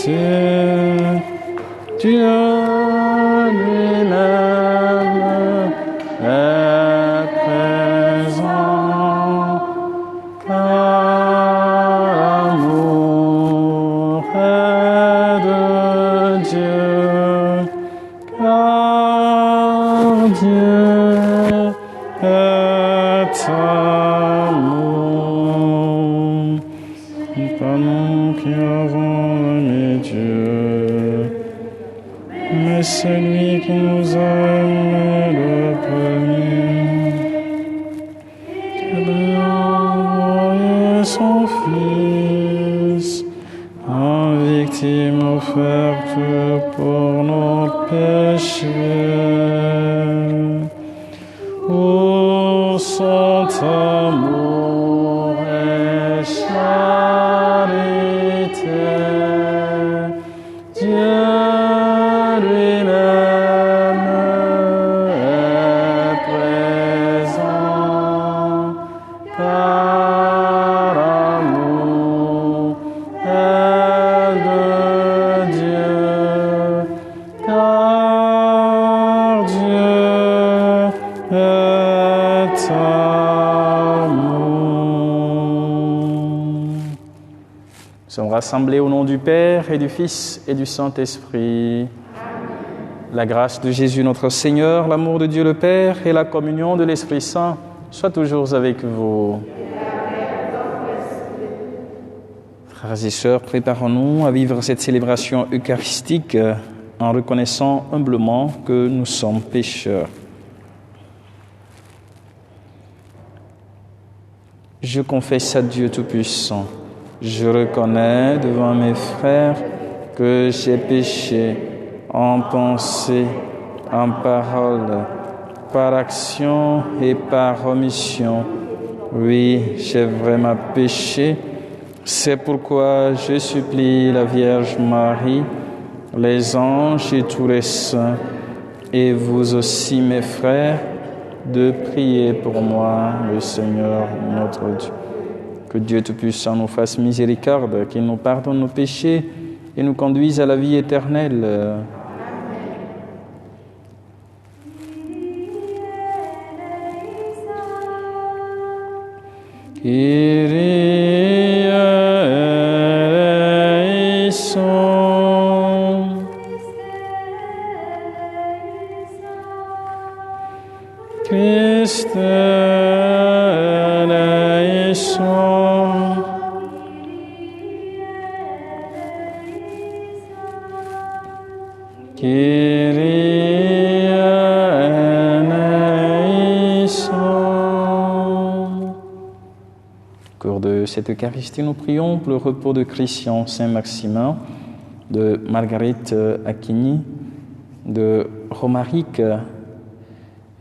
Dieu lui-même est présent, car l'amour est de Dieu, car Dieu est amour. Pas nous qui avons aimé Dieu, mais celui qui nous a aimés le premier, qui a envoyé son Fils en victime offerte pour nos péchés. Pour son amour et charité, Dieu lui-même est présent, car l'amour est de Dieu, car Dieu est amour. Nous sommes rassemblés au nom du Père et du Fils et du Saint-Esprit. La grâce de Jésus notre Seigneur, l'amour de Dieu le Père et la communion de l'Esprit Saint soient toujours avec vous. Frères et sœurs, préparons-nous à vivre cette célébration eucharistique en reconnaissant humblement que nous sommes pécheurs. Je confesse à Dieu Tout-Puissant, je reconnais devant mes frères que j'ai péché en pensée, en parole, par action et par omission. Oui, j'ai vraiment péché. C'est pourquoi je supplie la Vierge Marie, les anges et tous les saints, et vous aussi mes frères, de prier pour moi, le Seigneur notre Dieu. Que Dieu Tout-Puissant nous fasse miséricorde, qu'il nous pardonne nos péchés et nous conduise à la vie éternelle. Kyrie eleison. Christe eleison. Kyrie eleison. Au cours de cette Eucharistie, nous prions pour le repos de Christian Saint-Maximin, de Marguerite Acquigny, de Romaric,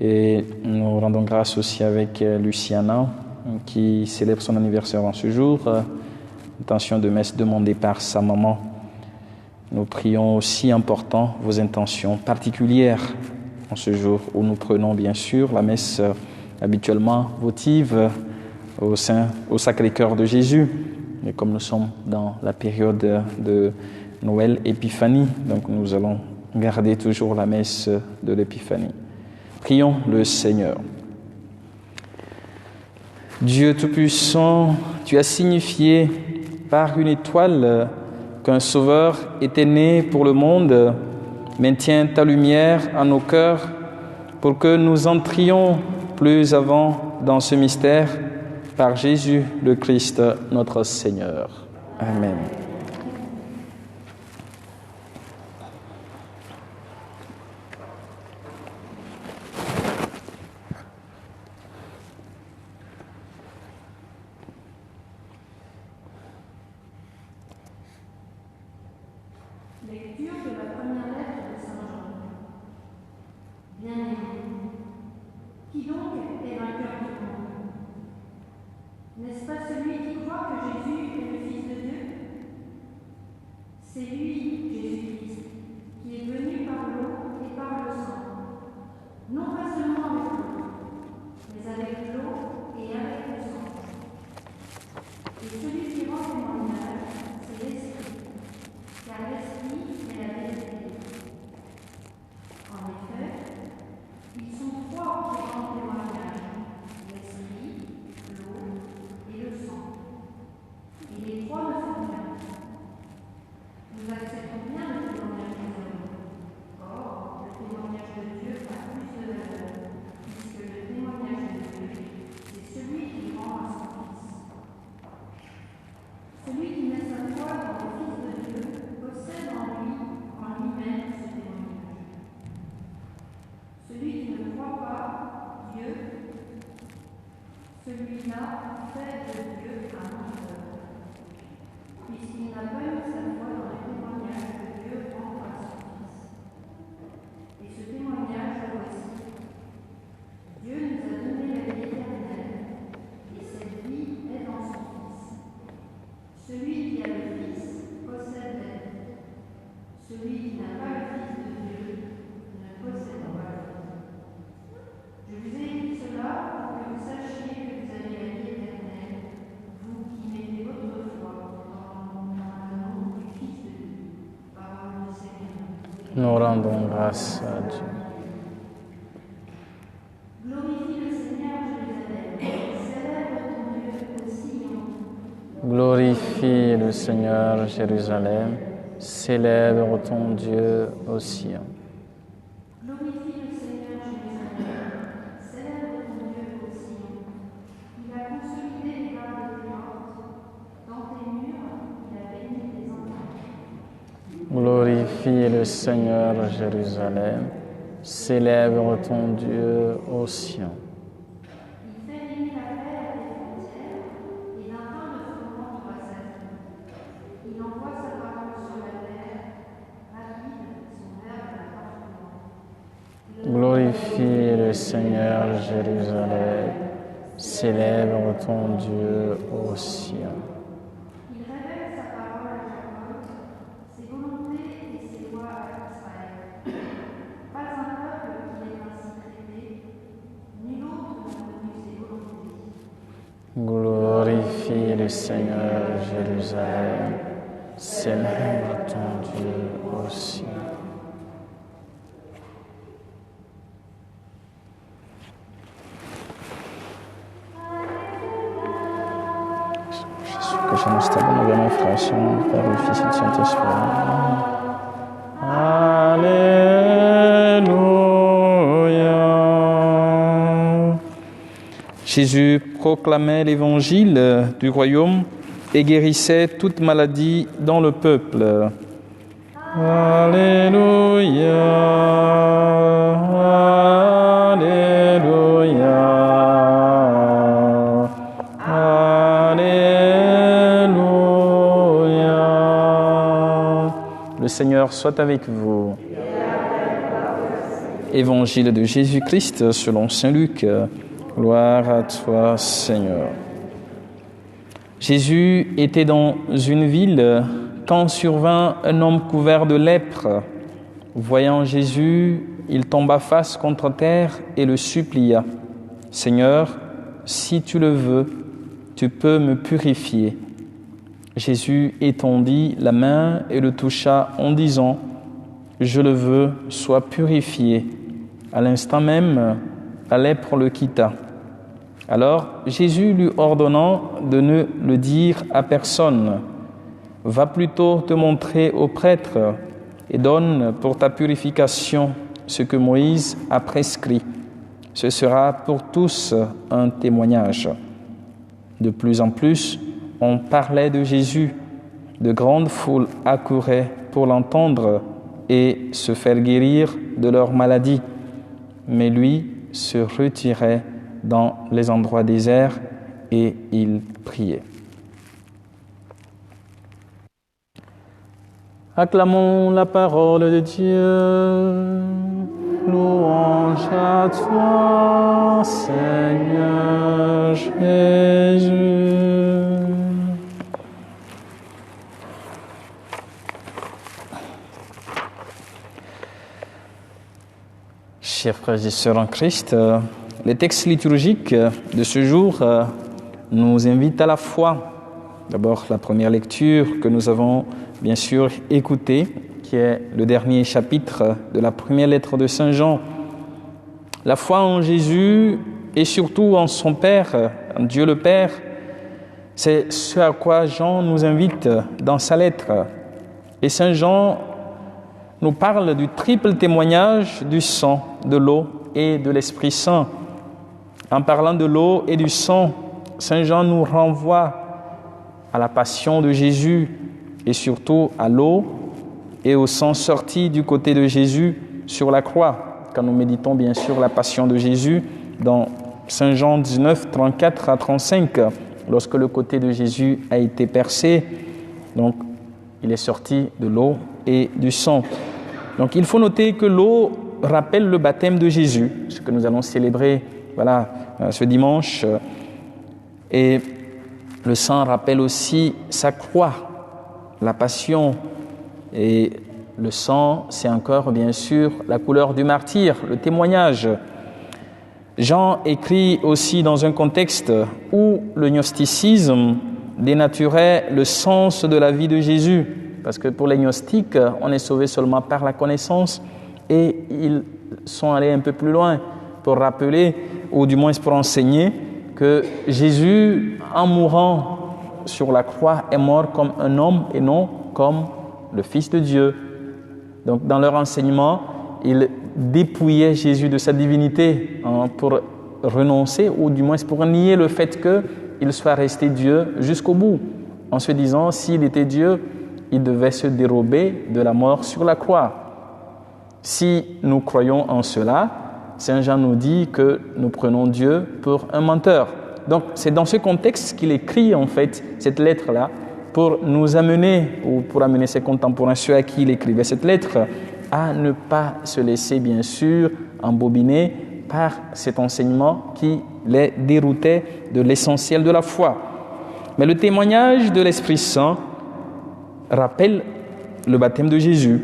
et nous rendons grâce aussi avec Luciana, qui célèbre son anniversaire en ce jour, intention de messe demandée par sa maman. Nous prions aussi important vos intentions particulières en ce jour où nous prenons bien sûr la messe habituellement votive au Sacré-Cœur de Jésus. Et comme nous sommes dans la période de Noël, Épiphanie, donc nous allons garder toujours la messe de l'Épiphanie. Prions le Seigneur. Dieu Tout-Puissant, tu as signifié par une étoile qu'un Sauveur était né pour le monde. Maintiens ta lumière en nos cœurs pour que nous entrions plus avant dans ce mystère par Jésus le Christ, notre Seigneur. Amen. Lecture de la première lettre de Saint Jean. Bien-aimés, qui donc est vainqueur du monde? N'est-ce pas celui qui croit que Jésus est le Fils de Dieu? C'est lui, Jésus-Christ, qui est venu par l'eau et par le sang, non pas seulement avec l'eau, mais avec l'eau et avec le sang. Et celui qui rend témoignage, c'est l'Esprit, car l'Esprit Celui qui ne croit pas Dieu, celui-là fait de Dieu un menteur, puisqu'il n'a pas eu sa foi dans le témoignage que Dieu rend à son Fils. Et ce témoignage, le voici. Dieu nous a donné la vie éternelle, et cette vie est dans son Fils. Celui qui a le Fils possède la vie. Celui qui n'a pas le Fils de Dieu ne possède pas la vie. Je vous ai écrit cela pour que vous sachiez que vous avez la vie éternelle, vous qui mettez votre foi dans le nom du Fils de Dieu. Parole du Seigneur. Nous rendons grâce à Dieu. Glorifie le Seigneur, Jérusalem, célèbre ton Dieu au Sion. Glorifie le Seigneur, Jérusalem. Célèbre ton Dieu au Sion. Glorifie le Seigneur, Jérusalem, célèbre ton Dieu au Sion. Il a consolidé les gardes des portes, dans tes murs, il a béni tes enfants. Glorifie le Seigneur, Jérusalem. Célèbre ton Dieu au Sion. Il fait régner la paix à tes frontières, et d'un pain de fondement tu rassasies. Il envoie sa parole sur la terre, rapide son verbe à la parfumant. Glorifie le Seigneur, Jérusalem. Célèbre ton Dieu au Sion. Il révèle sa parole à Jacob, ses volontés et ses lois à Israël. Pas un peuple qui est ainsi traité, nul autre n'a connu ses volontés. Glorifie le Seigneur, Jérusalem. Célèbre ton Dieu au Sion. Jésus, que je nous stable dans la fracción, Père, le Fils et le Saint-Esprit. Alléluia. Jésus proclamait l'évangile du royaume et guérissait toute maladie dans le peuple. Alléluia. Alléluia. Alléluia. Le Seigneur soit avec vous. Évangile de Jésus-Christ selon saint Luc. Gloire à toi, Seigneur. Jésus était dans une ville quand survint un homme couvert de lèpre. Voyant Jésus, il tomba face contre terre et le supplia. « Seigneur, si tu le veux, tu peux me purifier. » Jésus étendit la main et le toucha en disant « Je le veux, sois purifié. » À l'instant même, la lèpre le quitta. Alors Jésus lui ordonnant de ne le dire à personne, « Va plutôt te montrer au prêtre et donne pour ta purification ce que Moïse a prescrit. Ce sera pour tous un témoignage. » De plus en plus, on parlait de Jésus. De grandes foules accouraient pour l'entendre et se faire guérir de leur maladie. Mais lui se retirait dans les endroits déserts et il priait. Acclamons la parole de Dieu. Louange à toi, Seigneur Jésus. Chers frères et sœurs en Christ, les textes liturgiques de ce jour nous invitent à la foi. D'abord, la première lecture que nous avons bien sûr écoutée, qui est le dernier chapitre de la première lettre de Saint Jean. La foi en Jésus et surtout en son Père, en Dieu le Père, c'est ce à quoi Jean nous invite dans sa lettre. Et Saint Jean nous parle du triple témoignage du sang, de l'eau et de l'Esprit Saint. En parlant de l'eau et du sang, Saint Jean nous renvoie à la passion de Jésus et surtout à l'eau et au sang sorti du côté de Jésus sur la croix, quand nous méditons bien sûr la passion de Jésus dans Saint Jean 19, 34 à 35, lorsque le côté de Jésus a été percé, donc il est sorti de l'eau et du sang. Donc il faut noter que l'eau rappelle le baptême de Jésus, ce que nous allons célébrer ce dimanche, et le sang rappelle aussi sa croix, la passion, et le sang, c'est encore bien sûr la couleur du martyr, le témoignage. Jean écrit aussi dans un contexte où le gnosticisme dénaturait le sens de la vie de Jésus, parce que pour les gnostiques, on est sauvé seulement par la connaissance, et ils sont allés un peu plus loin pour rappeler, ou du moins pour enseigner, que Jésus, en mourant sur la croix, est mort comme un homme et non comme le Fils de Dieu. Donc dans leur enseignement, ils dépouillaient Jésus de sa divinité pour renoncer, ou du moins pour nier le fait qu'il soit resté Dieu jusqu'au bout, en se disant s'il était Dieu, il devait se dérober de la mort sur la croix. Si nous croyons en cela, Saint Jean nous dit que nous prenons Dieu pour un menteur. Donc c'est dans ce contexte qu'il écrit en fait cette lettre-là, pour nous amener, ou pour amener ses contemporains, ceux à qui il écrivait cette lettre, à ne pas se laisser bien sûr embobiner par cet enseignement qui les déroutait de l'essentiel de la foi. Mais le témoignage de l'Esprit Saint rappelle le baptême de Jésus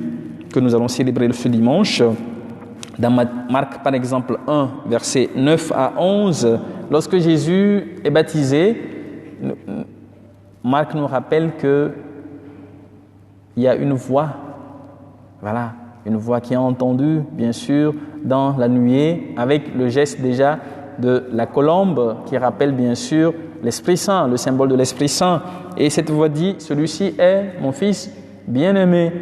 que nous allons célébrer ce dimanche. Dans Marc par exemple 1, versets 9 à 11, lorsque Jésus est baptisé, Marc nous rappelle qu'il y a une voix, une voix qui est entendue, bien sûr, dans la nuée, avec le geste déjà de la colombe, qui rappelle bien sûr l'Esprit Saint, le symbole de l'Esprit Saint. Et cette voix dit, celui-ci est mon Fils bien-aimé,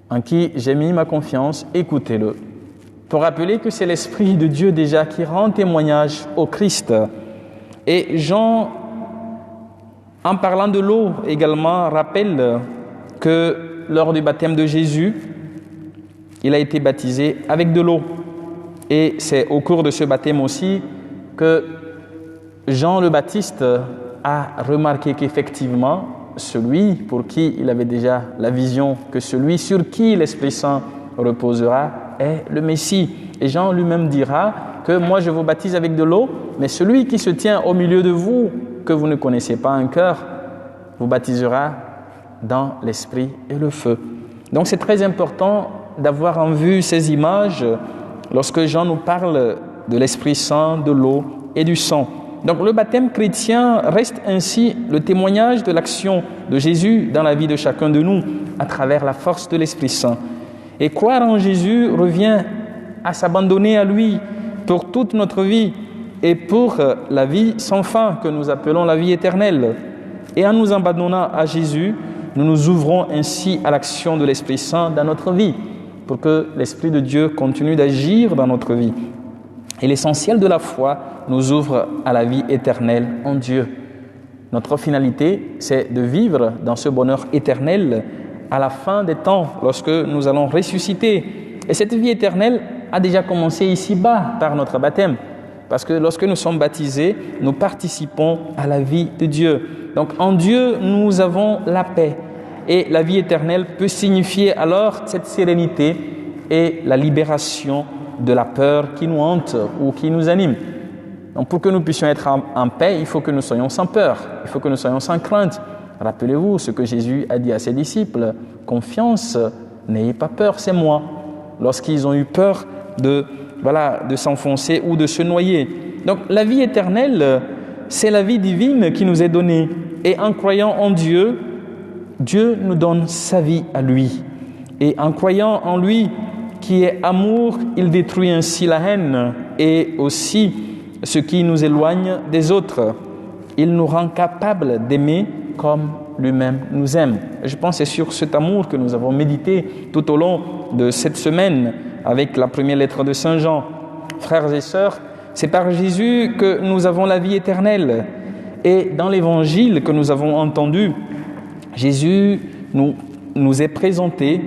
en qui j'ai mis ma confiance, écoutez-le. Pour rappeler que c'est l'Esprit de Dieu déjà qui rend témoignage au Christ. Et Jean, en parlant de l'eau également, rappelle que lors du baptême de Jésus, il a été baptisé avec de l'eau. Et c'est au cours de ce baptême aussi que Jean le Baptiste a remarqué qu'effectivement, celui pour qui il avait déjà la vision, que celui sur qui l'Esprit Saint reposera est le Messie. Et Jean lui-même dira que moi je vous baptise avec de l'eau, mais celui qui se tient au milieu de vous, que vous ne connaissez pas encore, vous baptisera dans l'esprit et le feu. Donc c'est très important d'avoir en vue ces images lorsque Jean nous parle de l'Esprit Saint, de l'eau et du sang. Donc le baptême chrétien reste ainsi le témoignage de l'action de Jésus dans la vie de chacun de nous à travers la force de l'Esprit Saint. Et croire en Jésus revient à s'abandonner à lui pour toute notre vie et pour la vie sans fin que nous appelons la vie éternelle. Et en nous abandonnant à Jésus, nous nous ouvrons ainsi à l'action de l'Esprit Saint dans notre vie pour que l'Esprit de Dieu continue d'agir dans notre vie. Et l'essentiel de la foi nous ouvre à la vie éternelle en Dieu. Notre finalité, c'est de vivre dans ce bonheur éternel à la fin des temps, lorsque nous allons ressusciter. Et cette vie éternelle a déjà commencé ici-bas par notre baptême. Parce que lorsque nous sommes baptisés, nous participons à la vie de Dieu. Donc en Dieu, nous avons la paix. Et la vie éternelle peut signifier alors cette sérénité et la libération de la peur qui nous hante ou qui nous anime. Donc pour que nous puissions être en paix, il faut que nous soyons sans peur, il faut que nous soyons sans crainte. Rappelez-vous ce que Jésus a dit à ses disciples, « Confiance, n'ayez pas peur, c'est moi ». Lorsqu'ils ont eu peur de s'enfoncer ou de se noyer. Donc la vie éternelle, c'est la vie divine qui nous est donnée. Et en croyant en Dieu, Dieu nous donne sa vie à lui. Et en croyant en lui, qui est amour, il détruit ainsi la haine et aussi ce qui nous éloigne des autres. Il nous rend capables d'aimer comme lui-même nous aime. Je pense que c'est sur cet amour que nous avons médité tout au long de cette semaine avec la première lettre de Saint Jean. Frères et sœurs, c'est par Jésus que nous avons la vie éternelle. Et dans l'évangile que nous avons entendu, Jésus nous est présenté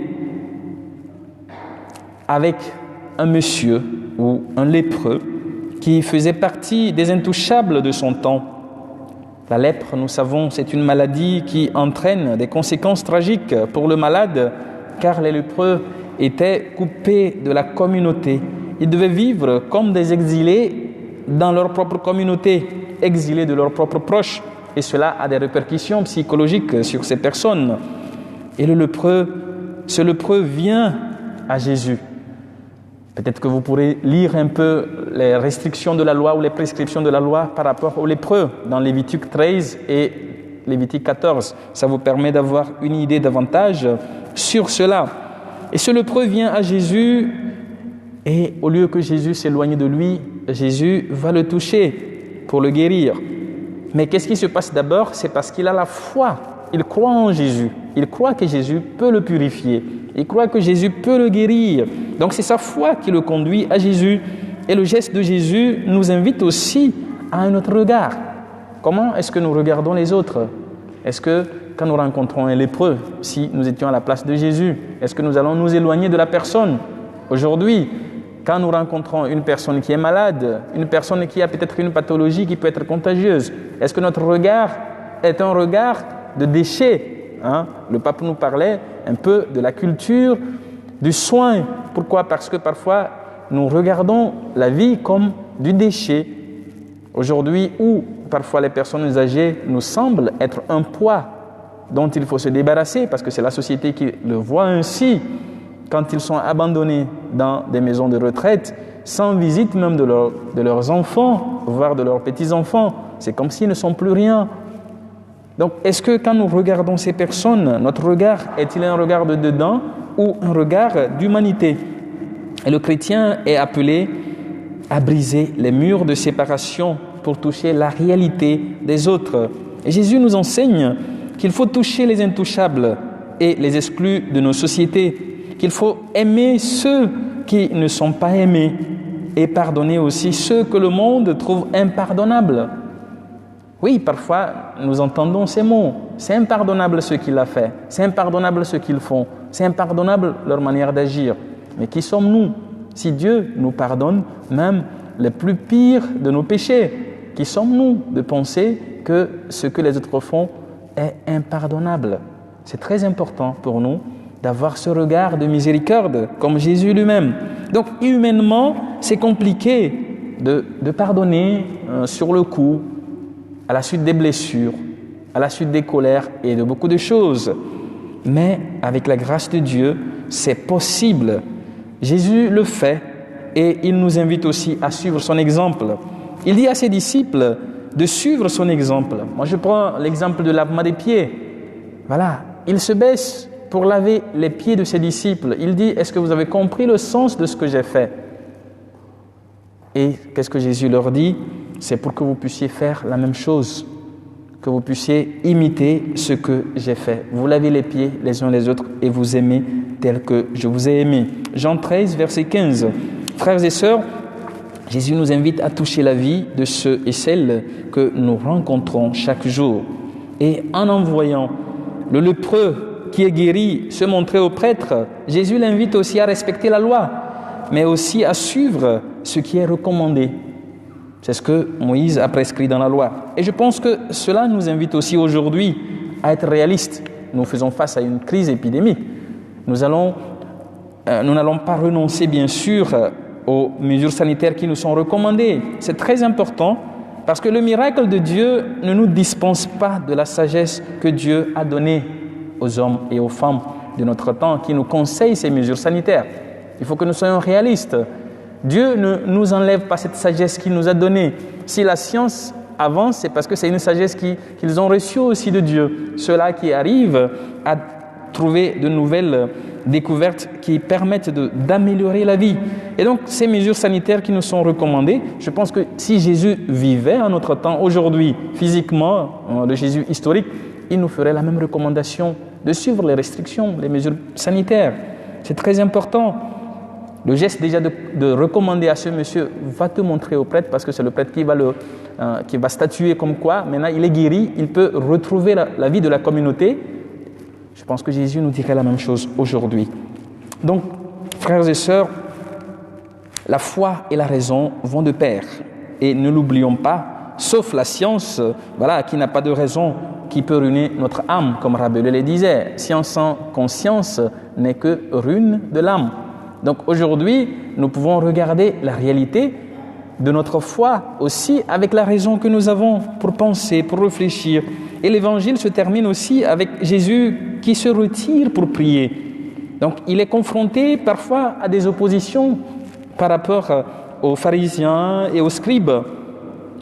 avec un monsieur ou un lépreux qui faisait partie des intouchables de son temps. La lèpre, nous savons, c'est une maladie qui entraîne des conséquences tragiques pour le malade, car les lépreux étaient coupés de la communauté. Ils devaient vivre comme des exilés dans leur propre communauté, exilés de leurs propres proches. Et cela a des répercussions psychologiques sur ces personnes. Et ce lépreux vient à Jésus. Peut-être que vous pourrez lire un peu les restrictions de la loi ou les prescriptions de la loi par rapport aux lépreux dans Lévitique 13 et Lévitique 14. Ça vous permet d'avoir une idée davantage sur cela. Et ce lépreux vient à Jésus et au lieu que Jésus s'éloigne de lui, Jésus va le toucher pour le guérir. Mais qu'est-ce qui se passe d'abord? C'est parce qu'il a la foi. Il croit en Jésus. Il croit que Jésus peut le purifier. Il croit que Jésus peut le guérir. Donc c'est sa foi qui le conduit à Jésus. Et le geste de Jésus nous invite aussi à un autre regard. Comment est-ce que nous regardons les autres? Est-ce que quand nous rencontrons un lépreux, si nous étions à la place de Jésus, est-ce que nous allons nous éloigner de la personne? Aujourd'hui, quand nous rencontrons une personne qui est malade, une personne qui a peut-être une pathologie qui peut être contagieuse, est-ce que notre regard est un regard de déchet? Le pape nous parlait un peu de la culture du soin. Pourquoi? Parce que parfois, nous regardons la vie comme du déchet. Aujourd'hui, où parfois les personnes âgées nous semblent être un poids dont il faut se débarrasser, parce que c'est la société qui le voit ainsi, quand ils sont abandonnés dans des maisons de retraite, sans visite même de leurs enfants, voire de leurs petits-enfants. C'est comme s'ils ne sont plus rien. Donc, est-ce que quand nous regardons ces personnes, notre regard est-il un regard de dedans ou un regard d'humanité? Et le chrétien est appelé à briser les murs de séparation pour toucher la réalité des autres. Et Jésus nous enseigne qu'il faut toucher les intouchables et les exclus de nos sociétés, qu'il faut aimer ceux qui ne sont pas aimés et pardonner aussi ceux que le monde trouve impardonnables. Oui, parfois, nous entendons ces mots. C'est impardonnable ce qu'il a fait. C'est impardonnable ce qu'ils font. C'est impardonnable leur manière d'agir. Mais qui sommes-nous? Si Dieu nous pardonne même les plus pires de nos péchés, qui sommes-nous de penser que ce que les autres font est impardonnable? C'est très important pour nous d'avoir ce regard de miséricorde, comme Jésus lui-même. Donc, humainement, c'est compliqué de pardonner sur le coup, à la suite des blessures, à la suite des colères et de beaucoup de choses. Mais avec la grâce de Dieu, c'est possible. Jésus le fait et il nous invite aussi à suivre son exemple. Il dit à ses disciples de suivre son exemple. Moi, je prends l'exemple de lavement des pieds. Voilà, il se baisse pour laver les pieds de ses disciples. Il dit, est-ce que vous avez compris le sens de ce que j'ai fait? Et qu'est-ce que Jésus leur dit? C'est pour que vous puissiez faire la même chose, que vous puissiez imiter ce que j'ai fait. Vous lavez les pieds les uns les autres et vous aimez tel que je vous ai aimé. Jean 13, verset 15. Frères et sœurs, Jésus nous invite à toucher la vie de ceux et celles que nous rencontrons chaque jour. Et en envoyant le lépreux qui est guéri se montrer au prêtre, Jésus l'invite aussi à respecter la loi, mais aussi à suivre ce qui est recommandé. C'est ce que Moïse a prescrit dans la loi. Et je pense que cela nous invite aussi aujourd'hui à être réalistes. Nous faisons face à une crise épidémique. Nous n'allons pas renoncer, bien sûr, aux mesures sanitaires qui nous sont recommandées. C'est très important parce que le miracle de Dieu ne nous dispense pas de la sagesse que Dieu a donnée aux hommes et aux femmes de notre temps qui nous conseillent ces mesures sanitaires. Il faut que nous soyons réalistes. Dieu ne nous enlève pas cette sagesse qu'il nous a donnée. Si la science avance, c'est parce que c'est une sagesse qu'ils ont reçue aussi de Dieu. Ceux-là qui arrivent à trouver de nouvelles découvertes qui permettent d'améliorer la vie. Et donc, ces mesures sanitaires qui nous sont recommandées, je pense que si Jésus vivait en notre temps, aujourd'hui, physiquement, le Jésus historique, il nous ferait la même recommandation de suivre les restrictions, les mesures sanitaires. C'est très important. Le geste déjà de recommander à ce monsieur, va te montrer au prêtre, parce que c'est le prêtre qui va statuer comme quoi, maintenant il est guéri, il peut retrouver la vie de la communauté. Je pense que Jésus nous dirait la même chose aujourd'hui. Donc, frères et sœurs, La foi et la raison vont de pair. Et ne l'oublions pas, sauf la science, qui n'a pas de raison, qui peut ruiner notre âme, comme Rabelais le disait. Science sans conscience n'est que ruine de l'âme. Donc aujourd'hui, nous pouvons regarder la réalité de notre foi aussi avec la raison que nous avons pour penser, pour réfléchir. Et l'évangile se termine aussi avec Jésus qui se retire pour prier. Donc il est confronté parfois à des oppositions par rapport aux pharisiens et aux scribes.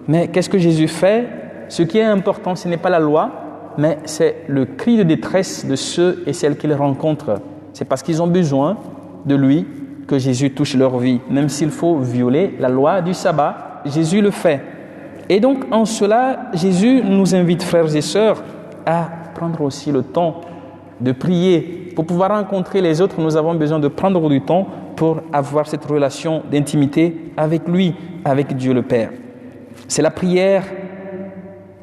Mais qu'est-ce que Jésus fait? Ce qui est important, ce n'est pas la loi, mais c'est le cri de détresse de ceux et celles qu'il rencontre. C'est parce qu'ils ont besoin de lui que Jésus touche leur vie. Même s'il faut violer la loi du sabbat, Jésus le fait. Et donc, en cela, Jésus nous invite, frères et sœurs, à prendre aussi le temps de prier. Pour pouvoir rencontrer les autres, nous avons besoin de prendre du temps pour avoir cette relation d'intimité avec lui, avec Dieu le Père. C'est la prière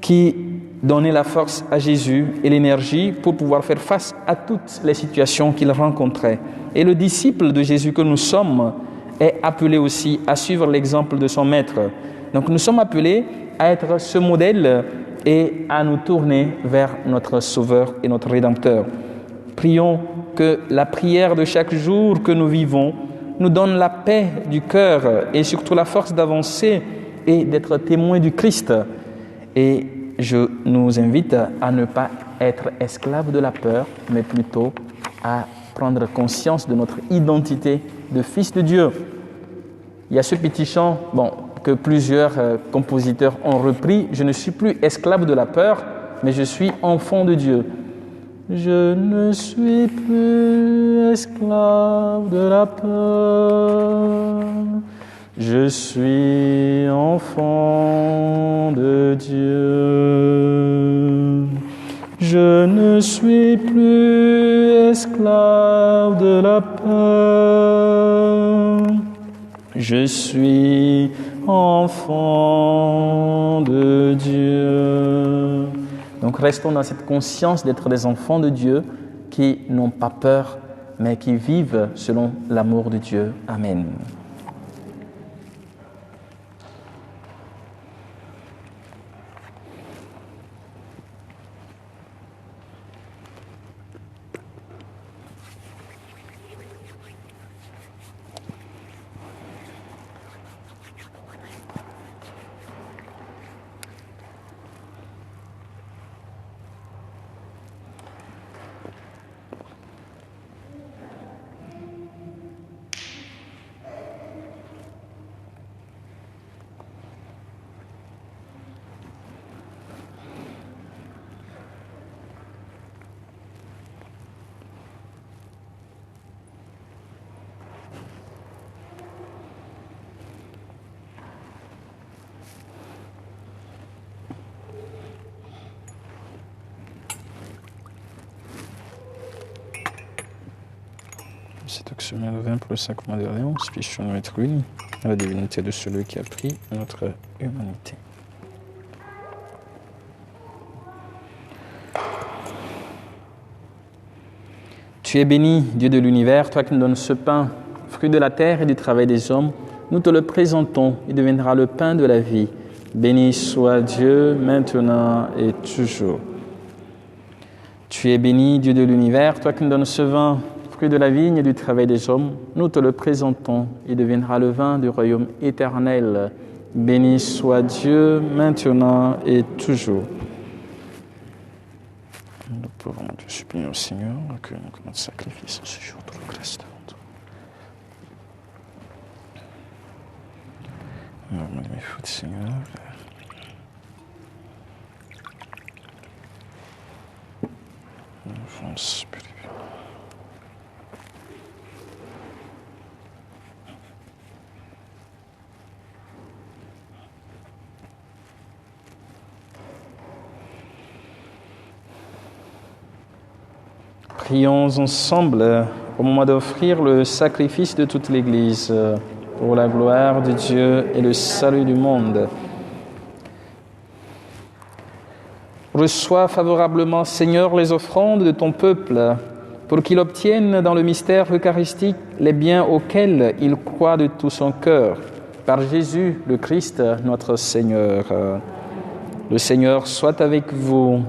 qui donnait la force à Jésus et l'énergie pour pouvoir faire face à toutes les situations qu'il rencontrait. Et le disciple de Jésus que nous sommes est appelé aussi à suivre l'exemple de son maître. Donc nous sommes appelés à être ce modèle et à nous tourner vers notre Sauveur et notre Rédempteur. Prions que la prière de chaque jour que nous vivons nous donne la paix du cœur et surtout la force d'avancer et d'être témoins du Christ. Et je nous invite à ne pas être esclaves de la peur, mais plutôt à prendre conscience de notre identité de fils de Dieu. Il y a ce petit chant que plusieurs compositeurs ont repris. Je ne suis plus esclave de la peur, mais je suis enfant de Dieu. Je ne suis plus esclave de la peur. Je suis enfant de Dieu. Je ne suis plus esclave de la peur. Je suis enfant de Dieu. Donc restons dans cette conscience d'être des enfants de Dieu qui n'ont pas peur, mais qui vivent selon l'amour de Dieu. Amen. Cette semaine de vin pour le sacrement de l'Alliance, puissions-nous être unis à la divinité de celui qui a pris notre humanité. Tu es béni, Dieu de l'univers, toi qui nous donnes ce pain, fruit de la terre et du travail des hommes. Nous te le présentons, il deviendra le pain de la vie. Béni soit Dieu, maintenant et toujours. Tu es béni, Dieu de l'univers, toi qui nous donnes ce vin, fruit de la vigne et du travail des hommes, nous te le présentons, il deviendra le vin du royaume éternel. Béni soit Dieu, maintenant et toujours. Nous pouvons te supplier au Seigneur que notre sacrifice ce jour de la grâce devant toi. Pardonne mes fautes, Seigneur. Enfance spirituelle. Prions ensemble au moment d'offrir le sacrifice de toute l'Église pour la gloire de Dieu et le salut du monde. Reçois favorablement, Seigneur, les offrandes de ton peuple pour qu'il obtienne dans le mystère eucharistique les biens auxquels il croit de tout son cœur. Par Jésus, le Christ, notre Seigneur. Le Seigneur soit avec vous.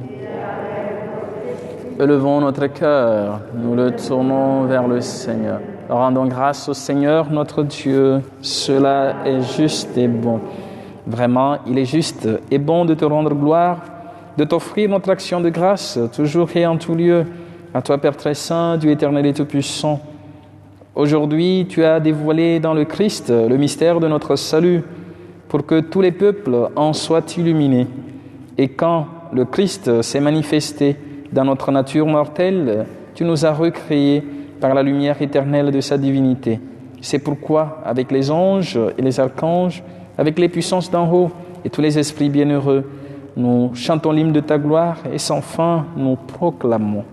Élevons notre cœur, nous le tournons vers le Seigneur. Rendons grâce au Seigneur notre Dieu, cela est juste et bon. Vraiment, il est juste et bon de te rendre gloire, de t'offrir notre action de grâce, toujours et en tout lieu. À toi, Père très saint, Dieu éternel et tout-puissant. Aujourd'hui, tu as dévoilé dans le Christ le mystère de notre salut, pour que tous les peuples en soient illuminés. Et quand le Christ s'est manifesté dans notre nature mortelle, tu nous as recréés par la lumière éternelle de sa divinité. C'est pourquoi, avec les anges et les archanges, avec les puissances d'en haut et tous les esprits bienheureux, nous chantons l'hymne de ta gloire et sans fin nous proclamons.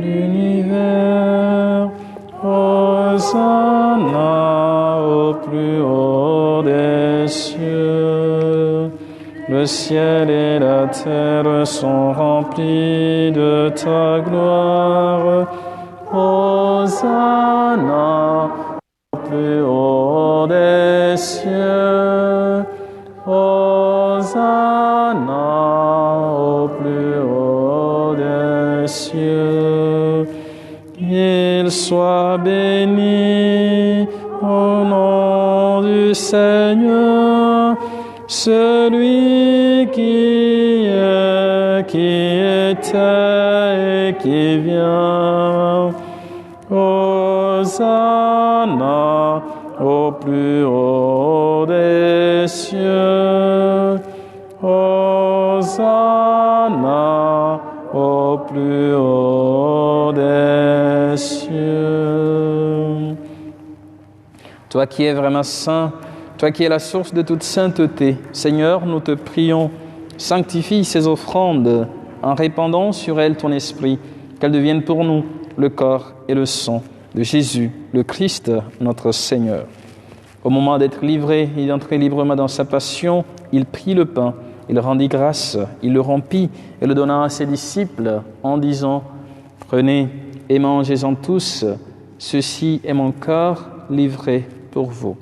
L'univers, Hosanna au plus haut des cieux. Le ciel et la terre sont remplis de ta gloire. Hosanna au plus haut des cieux. Hosanna au plus haut des cieux. Qu'il soit béni au nom du Seigneur, celui qui est, qui était et qui vient. Hosanna au plus haut des cieux. Hosanna au plus haut des cieux. Toi qui es vraiment saint, toi qui es la source de toute sainteté, Seigneur, nous te prions, sanctifie ces offrandes en répandant sur elles ton esprit, qu'elles deviennent pour nous le corps et le sang de Jésus, le Christ, notre Seigneur. Au moment d'être livré et d'entrer librement dans sa passion, il prit le pain, il rendit grâce, il le rompit et le donna à ses disciples en disant « Prenez et mangez-en tous, ceci est mon corps livré pour vous. »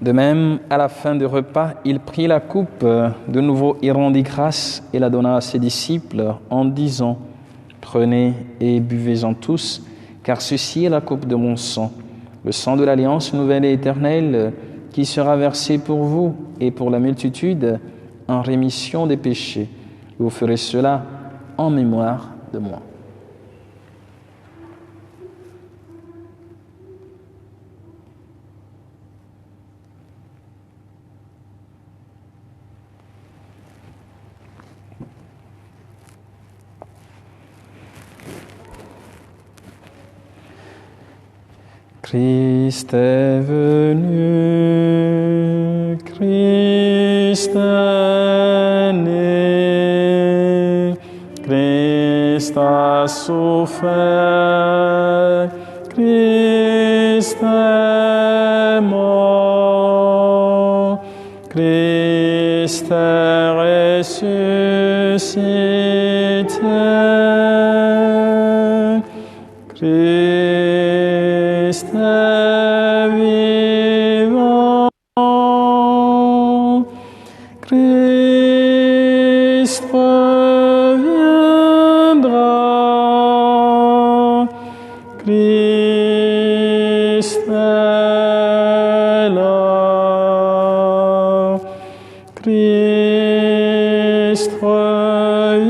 De même, à la fin du repas, il prit la coupe, de nouveau il rendit grâce et la donna à ses disciples en disant « Prenez et buvez-en tous, car ceci est la coupe de mon sang, le sang de l'alliance nouvelle et éternelle, qui sera versé pour vous et pour la multitude en rémission des péchés. Vous ferez cela en mémoire de moi. » Christ est venu, Christ est né, Christ a souffert, Christ est mort, Christ est ressuscité, Christ est vivant, Christ reviendra, Christ est là, Christ reviendra,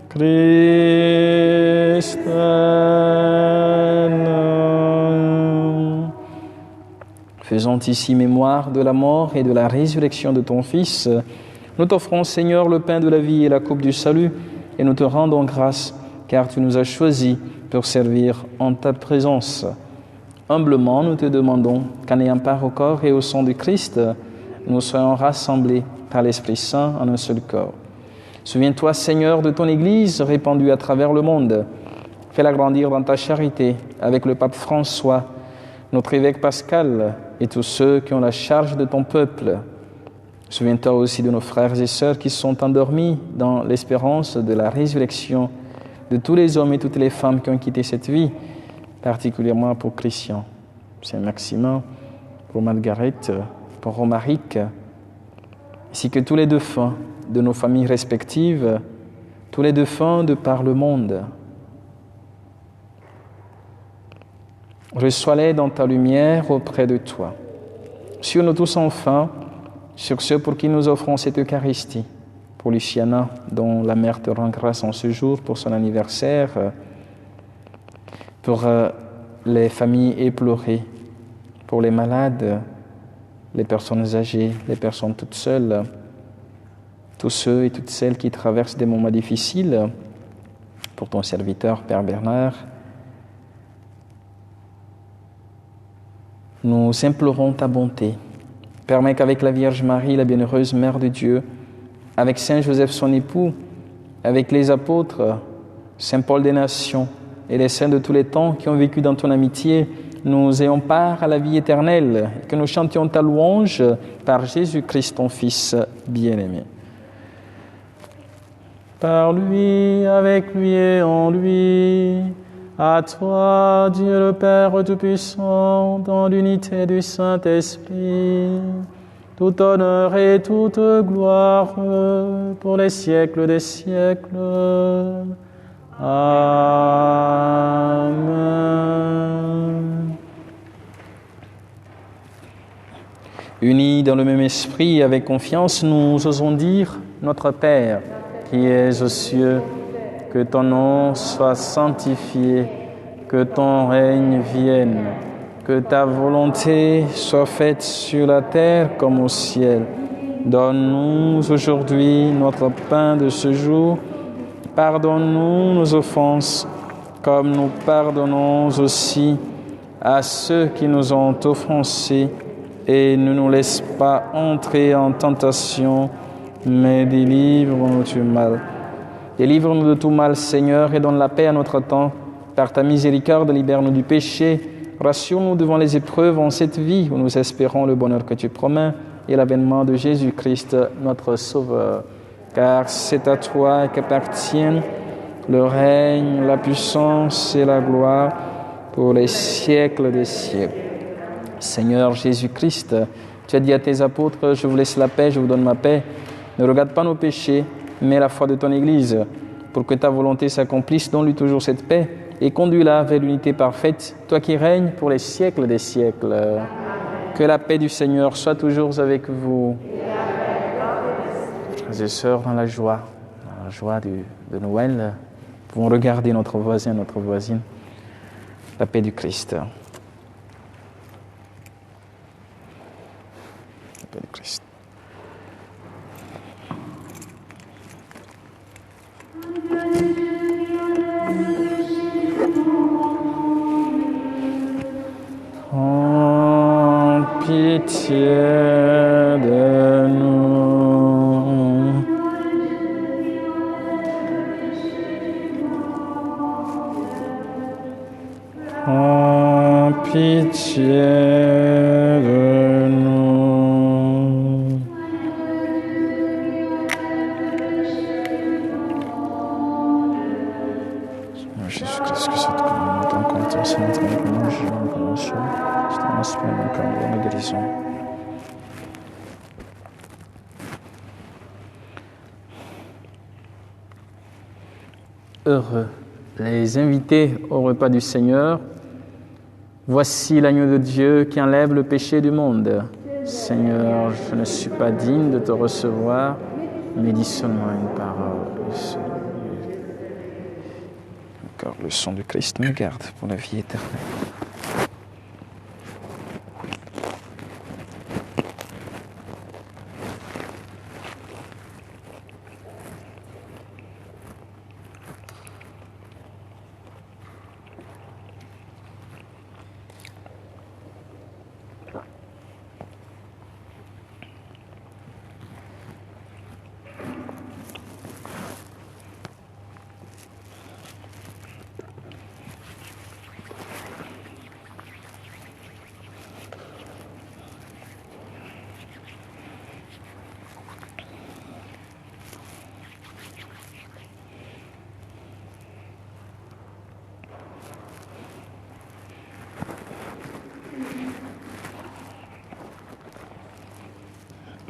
Christ est là. Faisons ici mémoire de la mort et de la résurrection de ton Fils. Nous t'offrons, Seigneur, le pain de la vie et la coupe du salut, et nous te rendons grâce, car tu nous as choisis pour servir en ta présence. Humblement, nous te demandons qu'en ayant part au corps et au sang du Christ, nous soyons rassemblés par l'Esprit Saint en un seul corps. Souviens-toi, Seigneur, de ton Église répandue à travers le monde. Fais-la grandir dans ta charité avec le pape François, notre évêque Pascal et tous ceux qui ont la charge de ton peuple. Souviens-toi aussi de nos frères et sœurs qui sont endormis dans l'espérance de la résurrection, de tous les hommes et toutes les femmes qui ont quitté cette vie, particulièrement pour Christian, Saint-Maximin, pour Margaret, pour Romaric, ainsi que tous les défunts de nos familles respectives, tous les défunts de par le monde. Reçois-les dans ta lumière auprès de toi. Sur nous tous enfin, sur ceux pour qui nous offrons cette Eucharistie, pour Luciana, dont la mère te rend grâce en ce jour pour son anniversaire, pour les familles éplorées, pour les malades, les personnes âgées, les personnes toutes seules, tous ceux et toutes celles qui traversent des moments difficiles, pour ton serviteur Père Bernard. Nous implorons ta bonté. Permets qu'avec la Vierge Marie, la bienheureuse Mère de Dieu, avec Saint Joseph son époux, avec les apôtres, Saint Paul des Nations et les saints de tous les temps qui ont vécu dans ton amitié, nous ayons part à la vie éternelle et que nous chantions ta louange par Jésus-Christ, ton Fils bien-aimé. Par lui, avec lui et en lui, à toi, Dieu le Père Tout-Puissant, dans l'unité du Saint-Esprit, tout honneur et toute gloire pour les siècles des siècles. Amen. Unis dans le même esprit et avec confiance, nous osons dire « Notre Père, qui es aux cieux, que ton nom soit sanctifié, que ton règne vienne, que ta volonté soit faite sur la terre comme au ciel. Donne-nous aujourd'hui notre pain de ce jour. Pardonne-nous nos offenses, comme nous pardonnons aussi à ceux qui nous ont offensés, et ne nous laisse pas entrer en tentation, mais délivre-nous du mal. Délivre-nous de tout mal, Seigneur, et donne la paix à notre temps. Par ta miséricorde, libère-nous du péché. Rassure-nous devant les épreuves en cette vie où nous espérons le bonheur que tu promets et l'avènement de Jésus-Christ, notre Sauveur. Car c'est à toi qu'appartiennent le règne, la puissance et la gloire pour les siècles des siècles. Seigneur Jésus-Christ, tu as dit à tes apôtres, je vous laisse la paix, je vous donne ma paix. Ne regarde pas nos péchés, mais la foi de ton Église, pour que ta volonté s'accomplisse. Donne-lui toujours cette paix et conduis-la vers l'unité parfaite, toi qui règnes pour les siècles des siècles. Que la paix du Seigneur soit toujours avec vous. Frères et sœurs, dans la joie de Noël, nous pouvons regarder notre voisin, notre voisine, la paix du Christ. La paix du Christ. Prends pitié de nous. Prends pitié de nous. Seigneur Jésus-Christ, que cette communion ton compte c'est notre témoignage de la révélation, c'est un esprit mon cœur de la guérison. Heureux les invités au repas du Seigneur. Voici l'agneau de Dieu qui enlève le péché du monde. Seigneur, je ne suis pas digne de te recevoir, mais dis seulement une parole. Car le sang du Christ me garde pour la vie éternelle.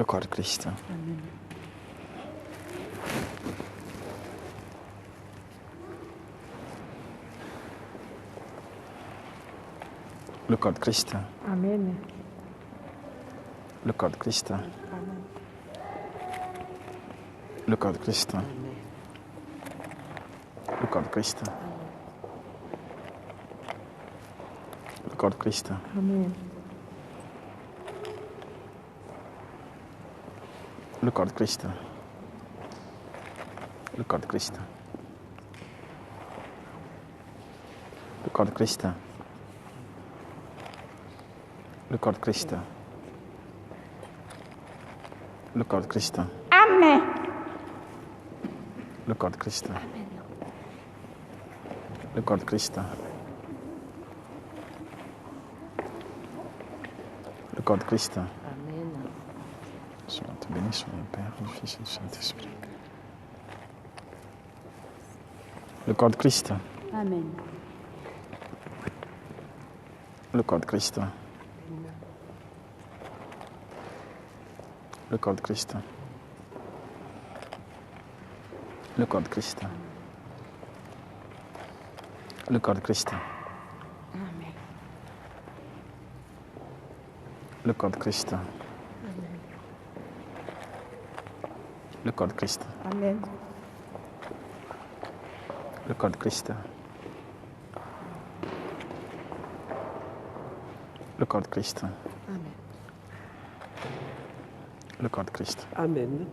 corps de Christ. Amen. Le corps de Christ. Amen. Le corps de Christ. Amen. Le corps de Christ. Le corps de Christ. Le corps de Christ. Amen. Le corps de Christ. Le corps de Christ. Le corps de Christ. Le corps de Christ. Le corps de Christ. Amen. Le corps de Christ. Le corps de Christ. Le corps de Christ. Amen. Seigneur, te bénis, soit le Père, le Fils et le Saint-Esprit. Le corps de Christ. Amen. Le corps de Christ. Le corps de Christ. Le corps de Christ. Le corps de Christ. Amen. Le corps de Christ. Le corps de Christ. Amen. Le corps de Christ. Le corps de Christ. Amen. Le corps de Christ. Amen.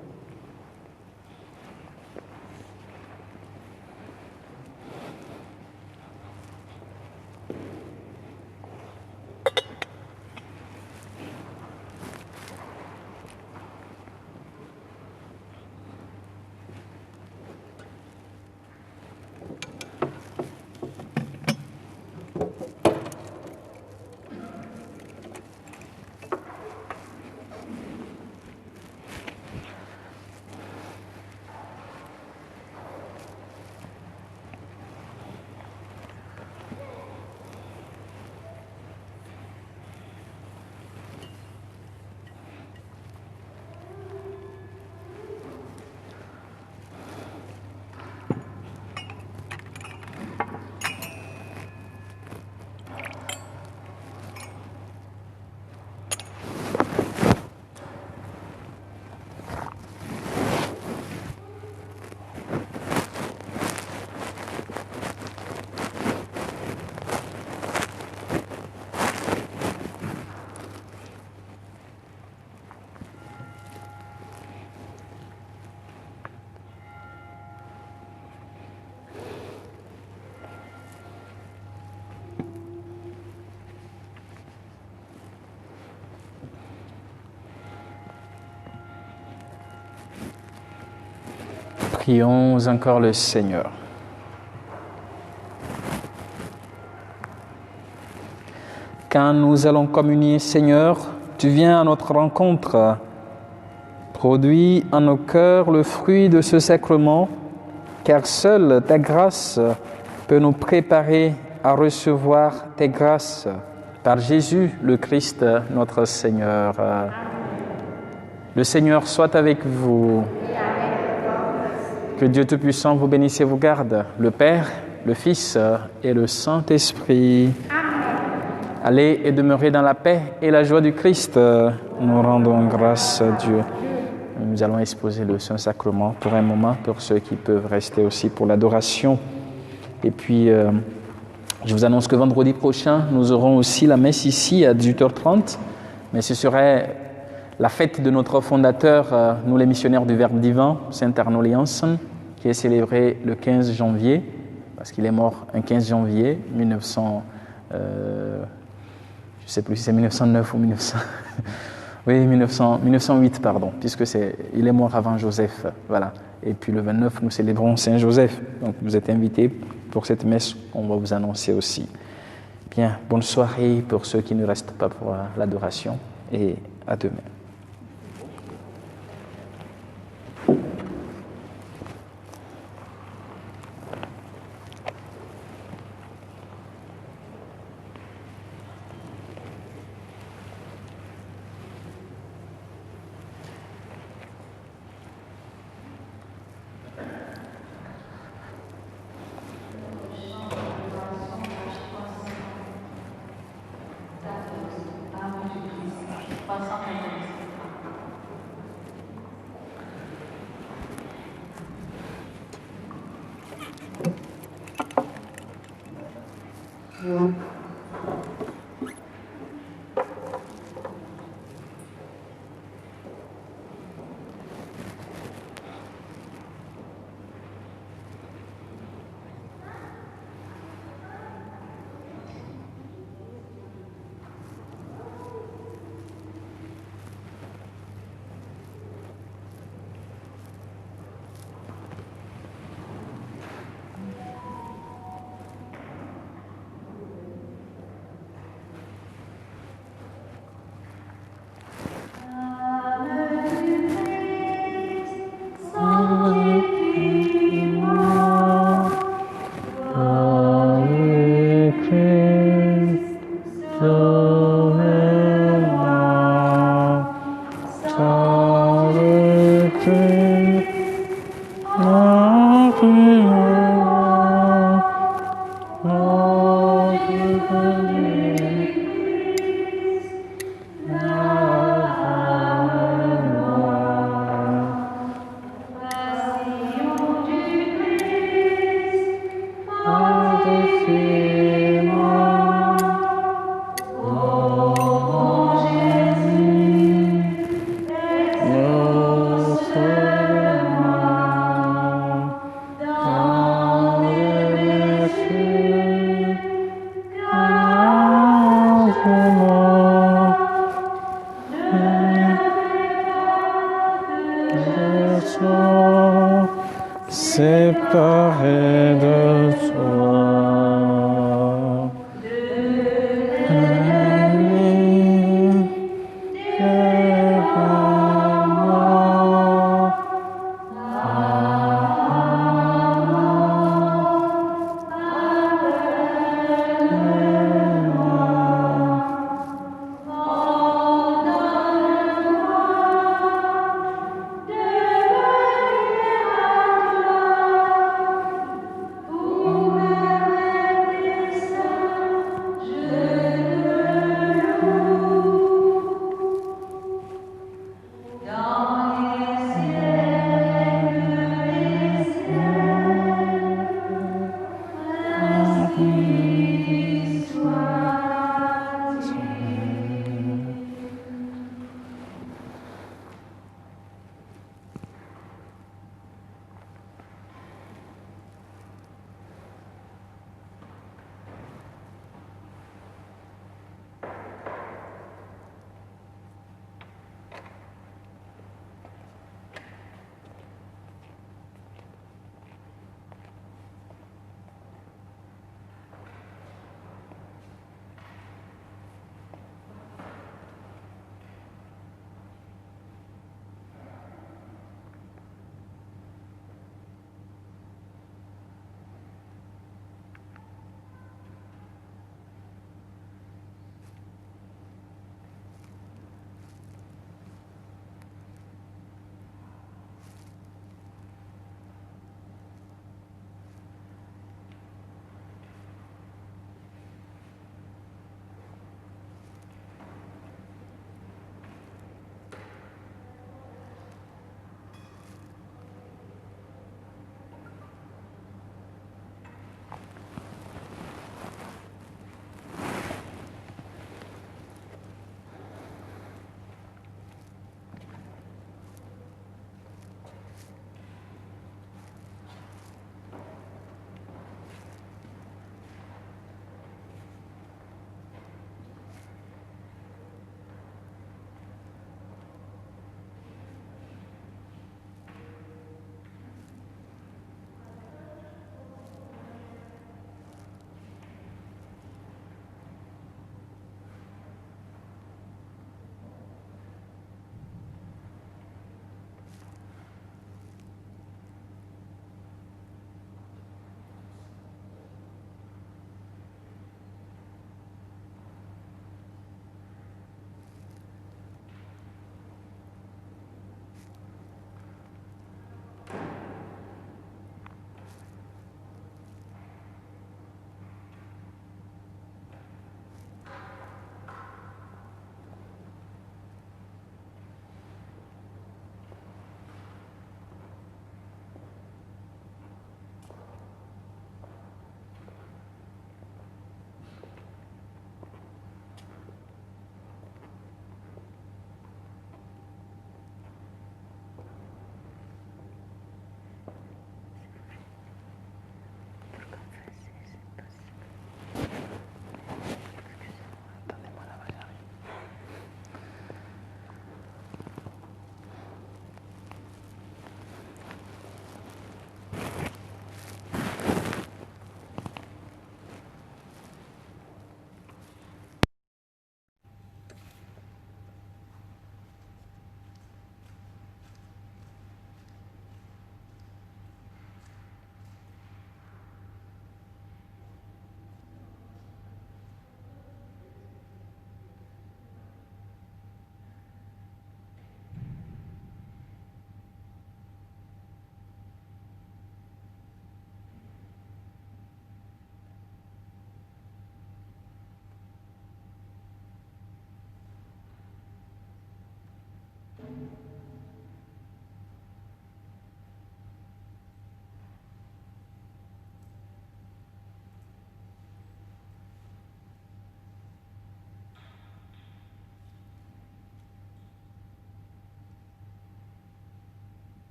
Prions encore le Seigneur. Quand nous allons communier, Seigneur, tu viens à notre rencontre. Produis en nos cœurs le fruit de ce sacrement, car seule ta grâce peut nous préparer à recevoir tes grâces. Par Jésus, le Christ, notre Seigneur. Le Seigneur soit avec vous. Que Dieu Tout-Puissant vous bénisse et vous garde, le Père, le Fils et le Saint-Esprit. Allez et demeurez dans la paix et la joie du Christ. Nous rendons grâce à Dieu. Nous allons exposer le Saint-Sacrement pour un moment, pour ceux qui peuvent rester aussi pour l'adoration. Et puis, je vous annonce que vendredi prochain, nous aurons aussi la messe ici à 18h30, mais ce serait la fête de notre fondateur, nous les missionnaires du Verbe divin, Saint Arnaud Lianson, qui est célébré le 15 janvier, parce qu'il est mort un 15 janvier 1900, je ne sais plus si c'est 1909 ou 1900, oui 1908 pardon, puisque il est mort avant Joseph, voilà. Et puis le 29 nous célébrons Saint Joseph, donc vous êtes invités pour cette messe qu'on va vous annoncer aussi. Bien, bonne soirée pour ceux qui ne restent pas pour l'adoration et à demain. Séparé de toi.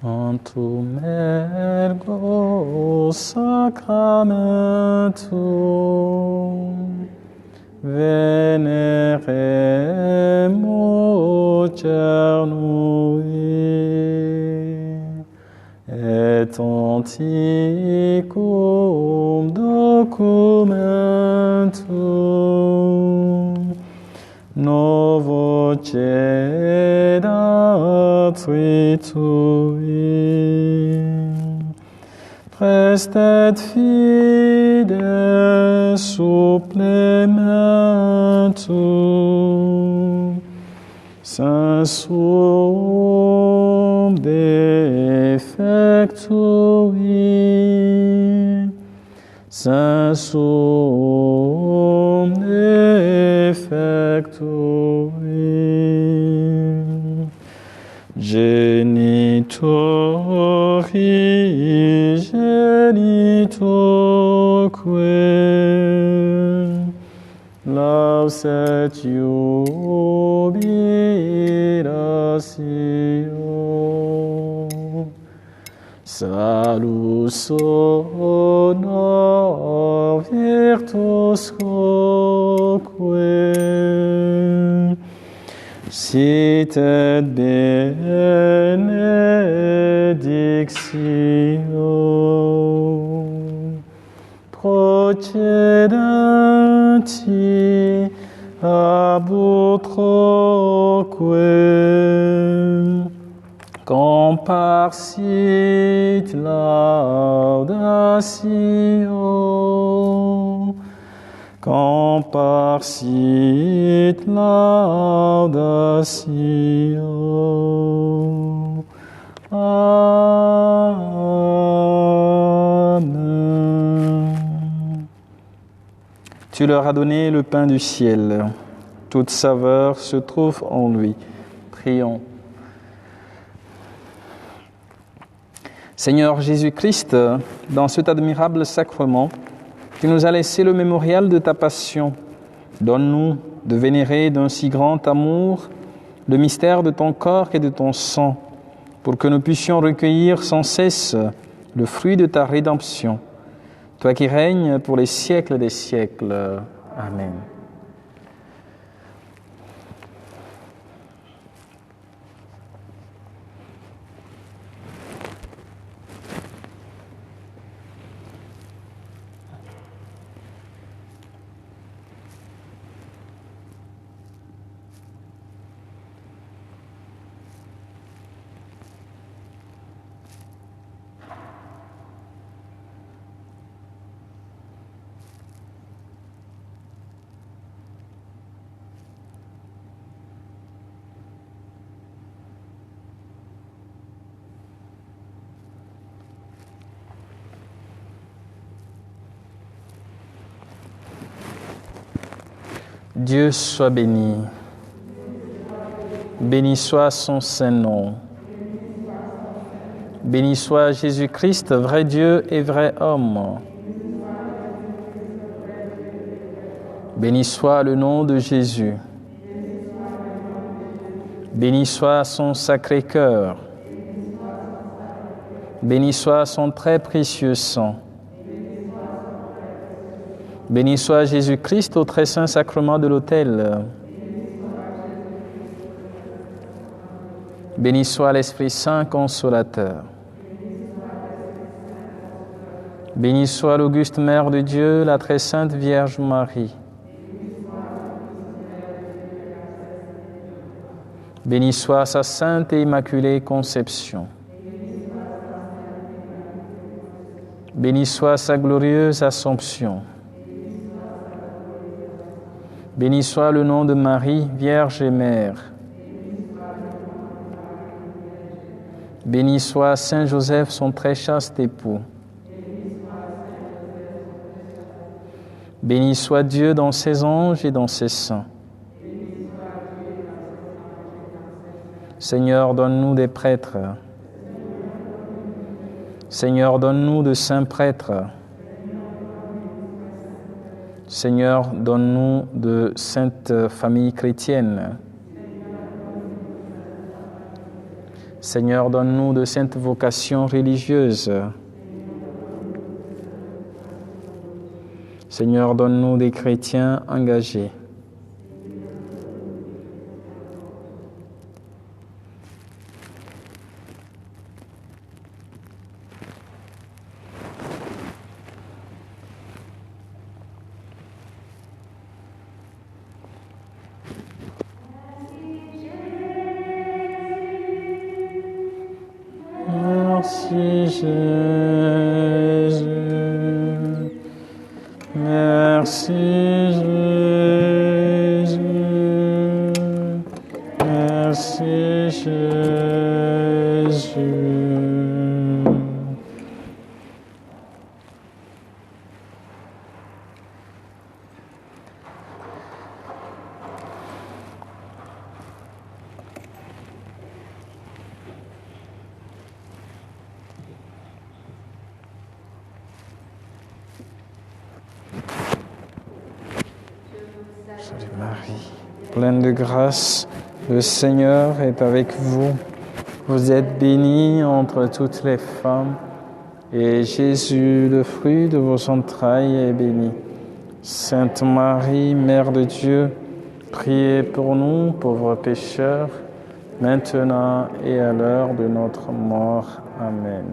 Antum ergo sacramentum veneremur cernui et antiquum documentum novo cedatri tui prestet fide supplementum sensum defectui sensum defectui genitori genitoque lauset jubilatio salus honor virtus quoque sit et benedictio procedenti ab utroque comparsit laudatio comparsit laudatio. Amen. Tu leur as donné le pain du ciel. Toute saveur se trouve en lui. Prions. Seigneur Jésus-Christ, dans cet admirable sacrement, tu nous as laissé le mémorial de ta passion. Donne-nous de vénérer d'un si grand amour le mystère de ton corps et de ton sang, pour que nous puissions recueillir sans cesse le fruit de ta rédemption. Toi qui règnes pour les siècles des siècles. Amen. Dieu soit béni. Béni soit son saint nom. Béni soit Jésus-Christ, vrai Dieu et vrai homme. Béni soit le nom de Jésus. Béni soit son sacré cœur. Béni soit son très précieux sang. Béni soit Jésus-Christ au très saint sacrement de l'autel. Béni soit l'Esprit Saint consolateur. Béni soit l'auguste Mère de Dieu, la très sainte Vierge Marie. Béni soit sa sainte et immaculée conception. Béni soit sa glorieuse Assomption. Béni soit le nom de Marie, Vierge et Mère. Béni soit Saint Joseph, son très chaste époux. Béni soit Dieu dans ses anges et dans ses saints. Seigneur, donne-nous des prêtres. Seigneur, donne-nous de saints prêtres. Seigneur, donne-nous de saintes familles chrétiennes. Seigneur, donne-nous de saintes vocations religieuses. Seigneur, donne-nous des chrétiens engagés. Merci Jésus. Merci Jésus. Merci Jésus. Salut Marie, pleine de grâce, le Seigneur est avec vous. Vous êtes bénie entre toutes les femmes, et Jésus, le fruit de vos entrailles, est béni. Sainte Marie, Mère de Dieu, priez pour nous, pauvres pécheurs, maintenant et à l'heure de notre mort. Amen.